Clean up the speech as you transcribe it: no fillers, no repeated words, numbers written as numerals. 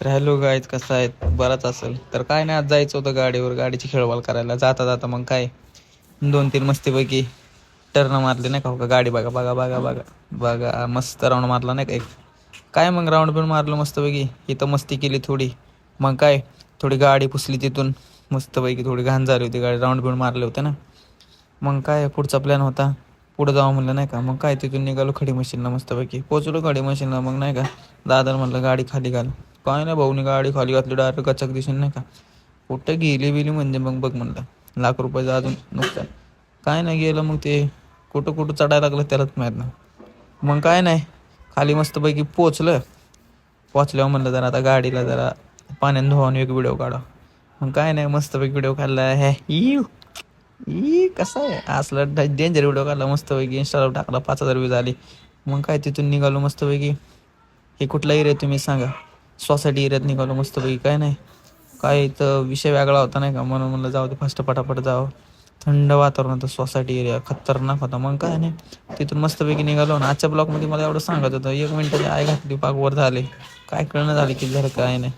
तर hello guys, कसं आहेत? बराच असेल. तर काय नाही, आज जायचं होतं गाडीवर, गाडीची खेळवाल करायला. जाता जाता मग काय 2-3 मस्तीपैकी टर्न मारले नाही का. हो का, गाडी बघा बघा बघा बघा बघा, मस्त राऊंड मारला नाही का एक. काय मग राऊंड पण मारलं मस्तपैकी. इथं मस्ती केली थोडी. मग काय, थोडी गाडी पुसली तिथून मस्तपैकी. थोडी घाण झाली होती गाडी, राऊंड बिऊंड मारले होते ना. मग काय पुढचा प्लॅन होता, पुढं जावं म्हणलं नाही का. मग काय तिथून निघालो खडी मशीनला, मस्तपैकी पोचलो खडी मशीनला. मग नाही का, दादाला म्हटलं गाडी खाली घाल. काय नाही, भाऊनी गाडी खाली घातली डायरेक्ट गचक दिसून नाही का. कुठं गेली बिली म्हणजे मग बघ म्हणलं, ₹1,00,000 अजून नुकसान. काय नाही गेलं मग ते, कुठं कुठं चढायला लागलं त्यालाच माहीत ना. मग काय नाही, खाली मस्तपैकी पोचल्यावर म्हणलं जरा आता गाडीला जरा पाण्याने धुवावून एक व्हिडिओ काढा. मग काय नाही, मस्तपैकी व्हिडिओ काढला. कसा आहे असला डेंजर व्हिडिओ काढला मस्तपैकी, इंस्टाला टाकला, 5,000 व्ह्यूज आली. मग काय तिथून निघालो मस्तपैकी. हे कुठला एरिया तुम्ही सांगा? सोसायटी एरियात निघालो मस्तपैकी. काय नाही, काय इथं विषय वेगळा होता नाही का, म्हणून म्हणलं जाऊ दे फर्स्ट पटापट जावं. थंड वातावरण होतं, सोसायटी एरिया खतरनाक होता. मग काय नाही, तिथून मस्तपैकी निघालो ना. आजच्या ब्लॉगमध्ये मला एवढं सांगत होतं, 1 मिनिटाची आय घातली पाक वर झाले. काय कळणं झाले की झालं काय नाही.